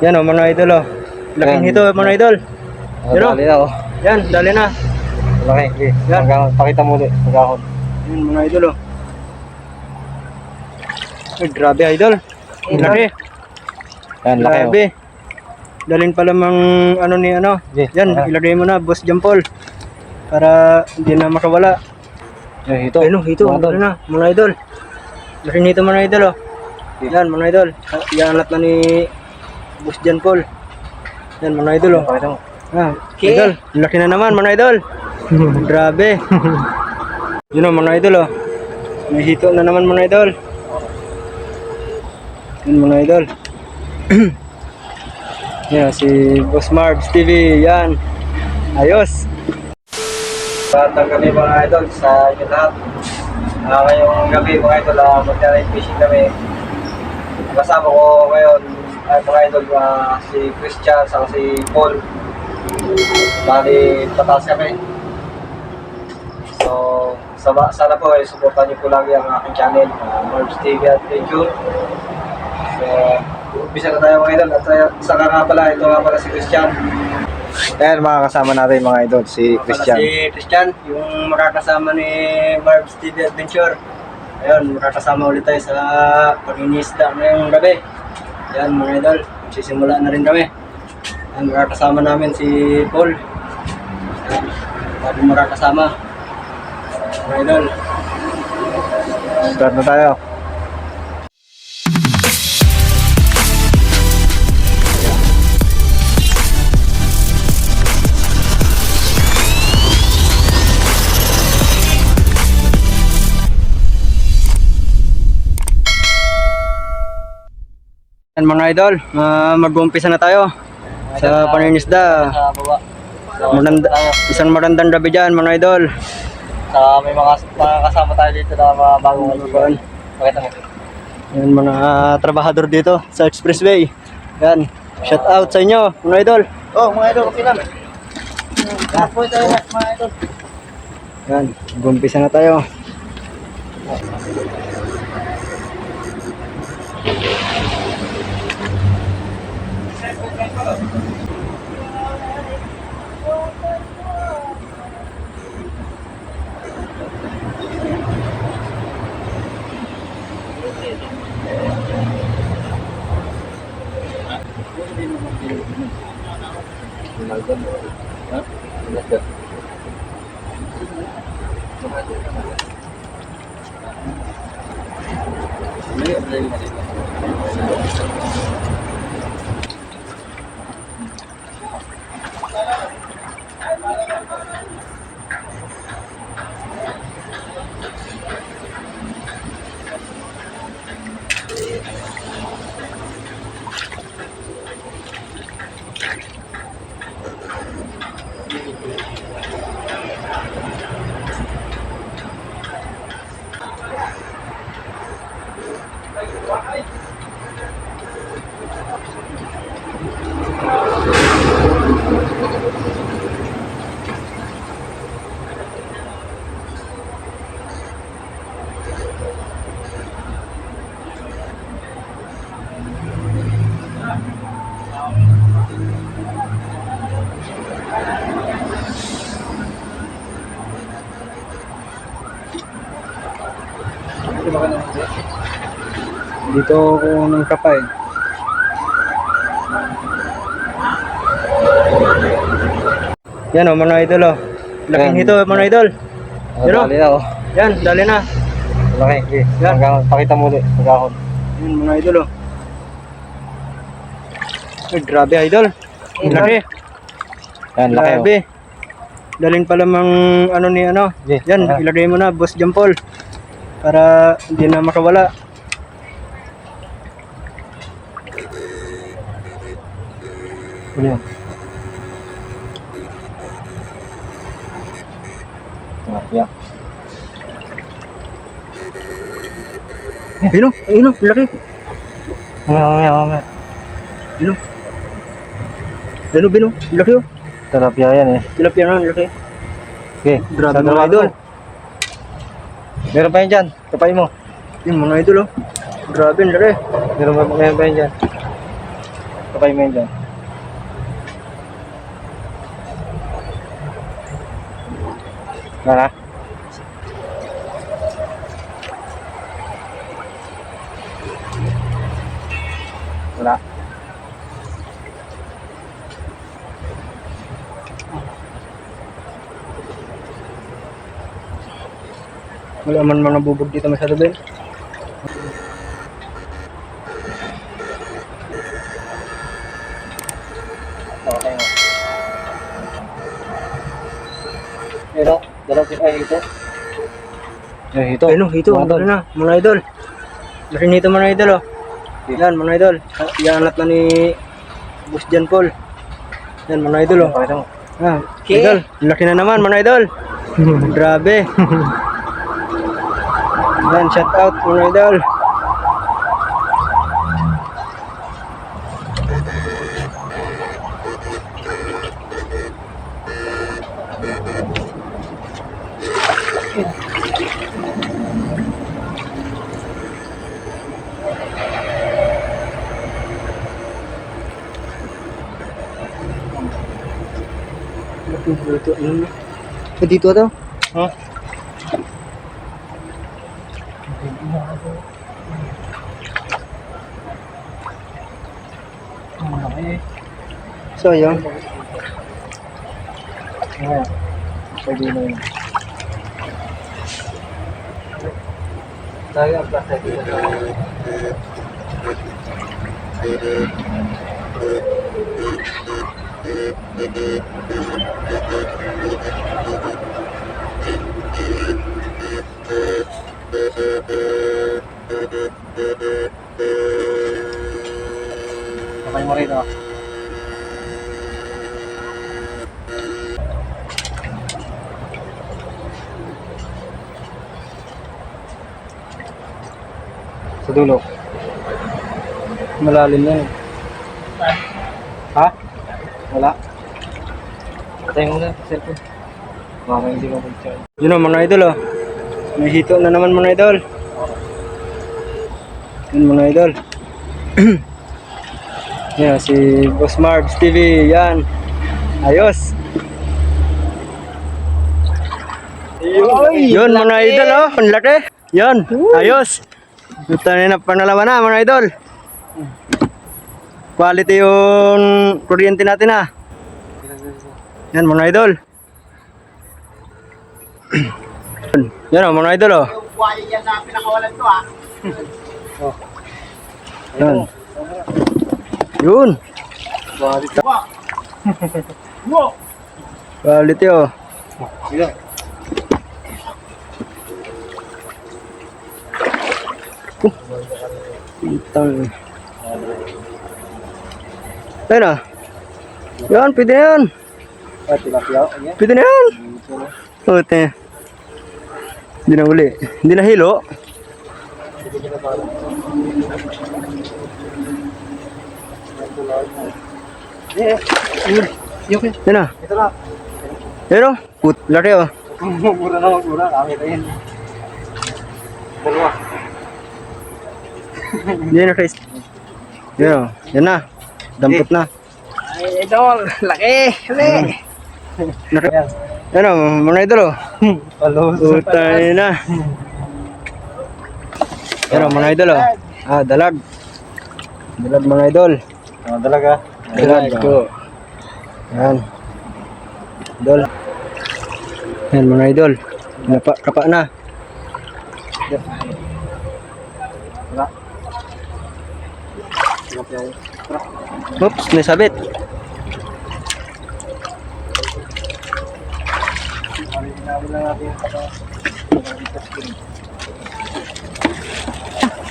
Yan o mga idol o. Laking Yan. hito mga idol. Yan o. Dali na oh. Yan, dali na. Laki. Okay. Yan. Pakita mo ulit. Magkakon. Yan mga idol o. Ay, grabe idol. Ang laki. Yan, laki oh. Grabe. Dalhin pa lamang ano ni ano. Okay. Yan, ilagay mo na, Boss Jampol. Para hindi na makawala. Yan, hito. Ayun o, hito. Mga Ano na, mga idol. Laking hito mga idol o. Yan mga idol. Iangat na ni Boss Jampol. Yan mga idol o. Pakita mo. Ah, idol, laki na naman mga idol. Grabe. Yun o mga idol oh. May hito na naman mga idol. Yun mga idol. Yan si Boss Marbs TV. Yan. Ayos. Batang kami mga idol sa inyo lahat. Ngayong gabi mga idol, mag-night fishing kami. Kasama ko ngayon ay mga idol, si Christian saka si Paul. Bali, pataas kami. So, sana po ay suportahan niyo po lagi ang aking channel, Marbs TV Adventure. So, umpisa na tayo mga idol. At saka nga pala, ito nga pala si Christian. Ayan mga kasama natin mga idol. Si Christian. Si Christian, yung makakasama ni Marbs TV Adventure. Ayun, makakasama ulit tayo sa pag-inisda ngayong gabi. Ayan mga idol, magsisimula na rin kami. Ayan, makakasama namin si Paul. Ayan, bago makakasama. Mga idol. Start na tayo. Ayan mga idol, mag-uumpisa na tayo sa paninisda. Sa baba. Isang marandang gabi dyan mga idol. Sa may mga kasama tayo dito na mga bagong Ano. Pakita mo. Yan mga trabahador dito sa Expressway. Yan, shout out sa inyo mga idol. Oh mga idol, okay lang. Kapoy tayo mga idol. Yan, mag-uumpisa na tayo. Dito ako ng kapay. Yan o mga idol o. Laking Yan. hito mga idol. Pero, Dali na oh. yan, dali na. Laki. Okay. Yan. Pakita mo ulit. Magkakon. Yan mga idol o. Ay, grabe idol. Ang laki. Yan, laki oh. Grabe. Dalhin pa lamang ano ni ano. Okay. Yan, Ah. ilagay mo na, Boss Jampol. Para hindi na makawala. Ano yan? Yeah. Ayun o, ayun o, laki. Mamaya. Ayun o. Ayun o, Bino, laki o. Tilapia yan eh. Tilapia na, laki. Okay. Grabe sa mga trabaho idol. mo. Meron pa yan dyan. Kapay mo. Yung mga idol oh. Grabe, ang laki. Meron pa yan dyan. Kapay mo yun dyan. Wala. Wala. Wala man mga bubog dito masyado din. Okay nga. Pero, dalaw ay ito. Ito. Ano, ito. Ano na, mga idol. Masin ito mga idol, oh. Yan, mga idol. Ianat na ni Boss John Paul. Yan, mga idol, oh. Ah, idol. Laki na naman, mga idol. Grabe. Yan, shout out, mga idol. Dito, ano? Dito ito? Ha? So, yun. Pwede na yun. Tayo ang plata dito. Okay mo rin, oh. Sa dulo. Malalim yan. Ha? Wala. Patay mo na, cellphone. Baka hindi mo pag-charge. Yun o, mga idol, oh. May hito na naman, mga idol. Yun, mga idol. Yan, si Boss Marbs TV. Yan. Ayos. Yun, mga idol, oh. Ang laki. Yan. Ayos. Ito na panalaman na, mga idol. Quality yung kuryente natin, ah. Yan, mga idol. Yan, oh, mga idol, oh. Buhay yan na pinakawalan to, ha? Yan. Yun. Quality, oh. Pitang. Ayun na. Yan, pwede na yan. Pwede na yan. Puti. Hindi na uli. Hindi na hilo. Yan na. Ito na. Yan o. Laki o. Mura na, mura. Kami rin. Dalawa. Yan na, Chris. Yan o. Yan na. Dampot na. Ay, idol. Laki. Laki. Yan o, mga idol o. Putay na. Yan o, mga idol o. Ah, dalag. Dalag, mga idol. Dalag, ha? Dalag o. Yan. Idol. Yan, mga idol. Kapa na. Oops, may sabit.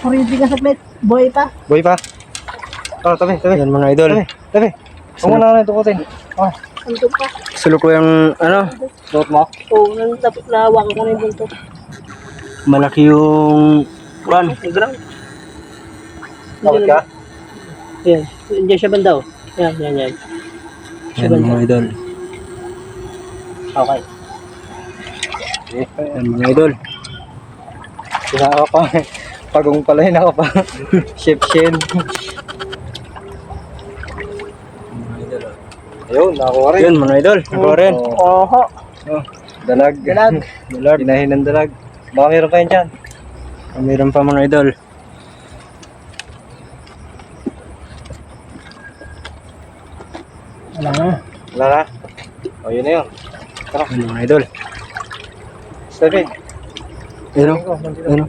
Kuriti ka sa plate. Boy pa. Boy pa. Oh, tabi. Yan, mga idol. Tabi. Huwag mo na rin tukutin. Oh. Antok pa. Sulok ko yung, ano, Suot mo? Oo, nawakan ko na yung buntot. malaki yung, kuran. Ground. Bakit ka? Yan. Diyan siya banda, oh. Yan, yan, yan. Yan, mga idol. Okay. Yan, mga idol. Kaya ako pa. Pagong pala yun ako pa. Chef Shen. Yun, nakuha rin. Yun mga idol, nakuha rin. Oho. Oh, Dalag. Dalag. dalag. Pinahin ng dalag. Baka meron pa yun dyan. Mayroon pa mga idol. Wala na. Wala na. O, yun na yun. Tara. Yun mga idol. Sabi. Yun o. Yun o.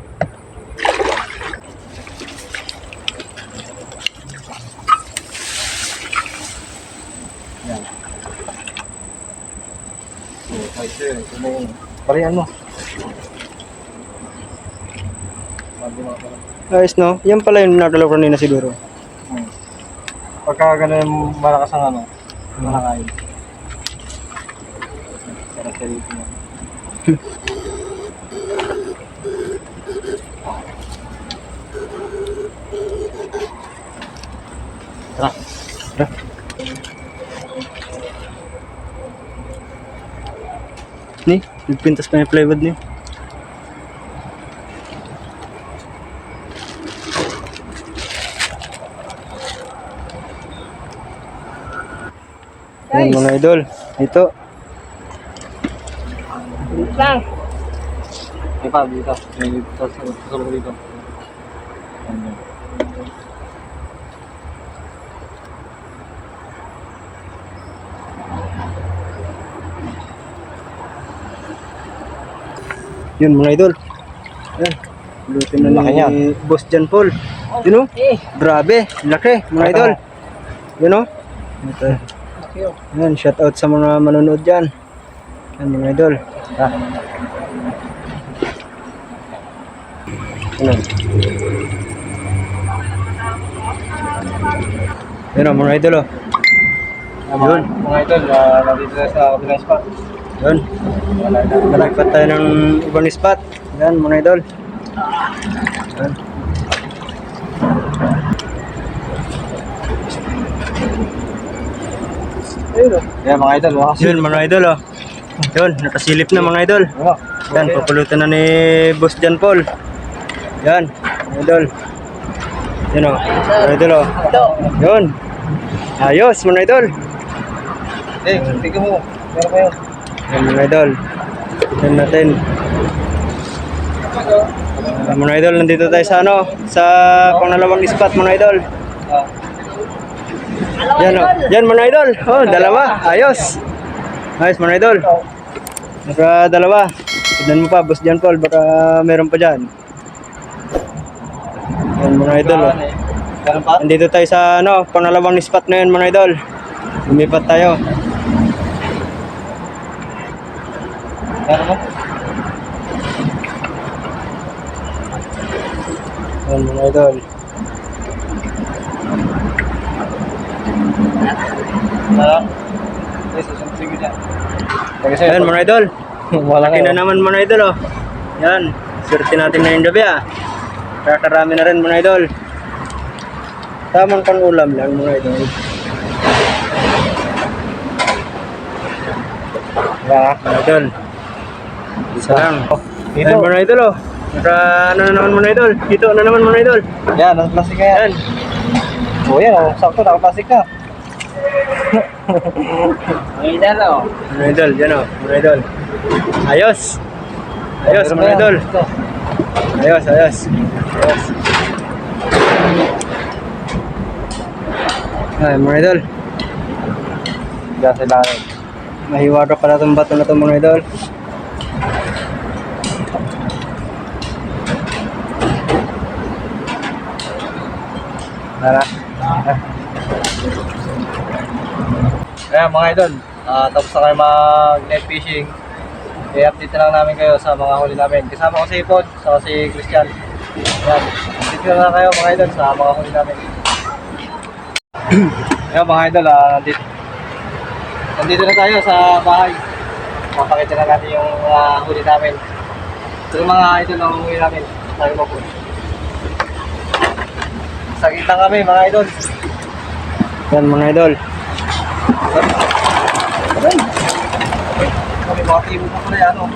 Parihan mo. Ayos no? Yan pala yung nagalaw kanina siguro. Pagka ganun malakas ang ano, malakain. Sarap sa dito mo. Tara. Tara. Ni, nagpintas pa yung plywood niya. Yan mga idol. Ito. Wait lang. May pa dito. May dito. Susunod dito. Ayan. Yun mga idol. Yan. Lutin na Laki ni niya. Boss John Paul. Yun o. Eh. Grabe. Laki mga idol. Yun o. Ito. Okay. Yan. Shout out sa mga manonood dyan. Yan mga idol. Ah. Ano? Yun o mga idol o. Yun. Mga idol, nandito na sa kabilang spot. Yun. Nalagpat tayo ng ibang spot. Yan mga idol. Yan. Ayun o. Ayan mga idol, wakas. Yun mga idol oh. Yun, nakasilip na mga idol. Yan, papulutan na ni Boss John Paul. Yan, mga idol. Yun oh, mga idol oh. Ito. Yun. Ayos mga idol. Eh, tignan mo. Meron pa yun. Yan mga idol. Yan natin. Mga idol, nandito tayo sa ano, sa pangalawang spot mga idol. Yan oh. Yan mga idol. Oh, dalawa. Ayos. Ayos mga idol. Naka dalawa. Tignan mo pa, Boss John Paul, baka meron pa dyan. Yan mga idol oh. Meron pa? Nandito tayo sa ano, pangalawang spot na yun mga idol. Lumipat tayo. Meron pa? Yan mga idol. Meron? Eh, susunod ko dyan. Yan mga idol. Wala Laki na naman mga idol oh. Yan. Swerte natin na yung gabi ah. Kakarami na rin mga idol. Tamang pang ulam lang mga idol. Wala. Mga idol. Isa lang. Dito. Yan mga idol oh. Naka ano na naman mga idol. Dito na naman mga idol. Yan, ang plastic na yan. Yan. O yan, sakto, naka-plastic na. May dalaw. Mga idol, yan oh. Mga idol. Ayos. Ayos Meron pa mga yan. idol. Ito. Ayos, ayos. Ayos. Ay, mga idol. Diyan sa ilalim. Mahiwaga pala itong bato na ito mga idol. Tara. Ayan mga idol, tapos na kayo mag-net fishing. I-update na lang namin kayo sa mga huli namin. Kasama ko si Ipon, saka si Christian. Ayan, update na lang kayo mga idol sa mga huli namin. Ayan mga idol, nandito na tayo sa bahay. Mapakita na natin yung huli namin. Ito yung mga idol ang huli namin. Tayo mo po. Sakit lang kami mga idol. Yan mga idol. Kami mga timo pa pala yan, oh.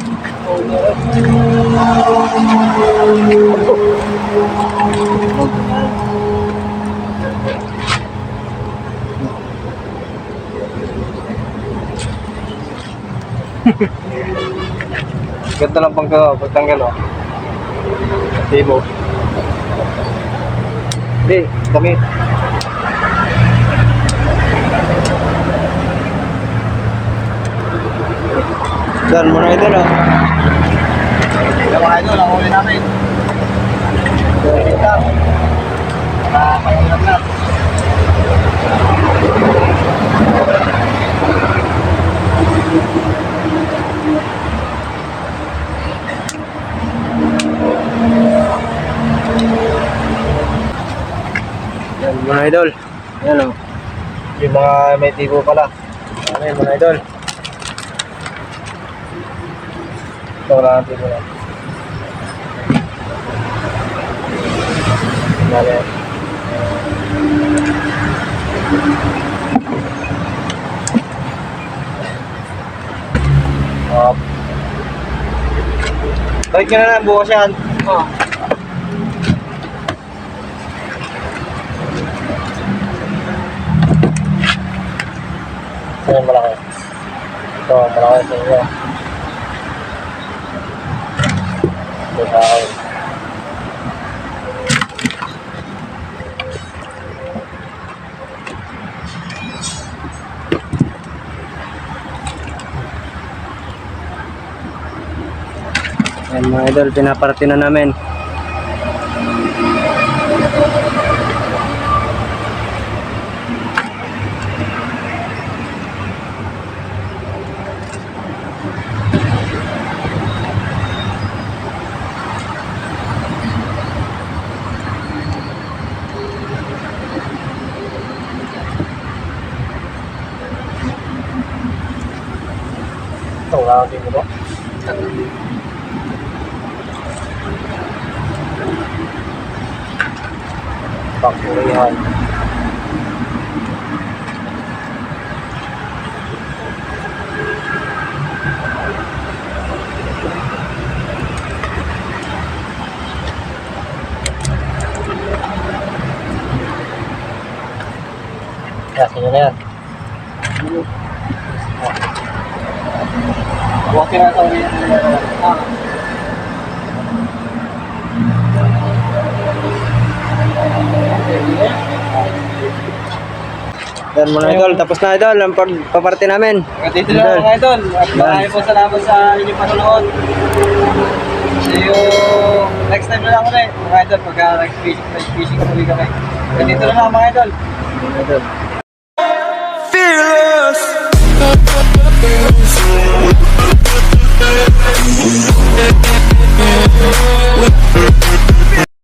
Ganda lang pagtanggal oh. Tibo. Hindi, damit. Yan mga idol oh. Yung mga idol, ang huli namin. Kita. Pangulam na. Yan mga idol. Yan oh. Yung mga may tibo pala. Ano yun mga idol? Ito wala ang tibo na. Dali. Balik nyo na lang, bukas yan. Oh. Ito yung malaki. Ito, malaki sa inyo. Ito sa akin. Yan mga idol, pinaparte na namin. Ito, wala kang tibo. Pakurihan. Kasi nyo na yan. Huwag ka na sa ulit. Yan mga idol, tapos na idol ang pagpaparte namin. Dito na mga idol. At maraming po salamat sa inyong panonood. See you next time na lang ulit mga idol. Pagka nag-fishing ulit kami. Dito na lang mga idol. Mga idol. Fearless.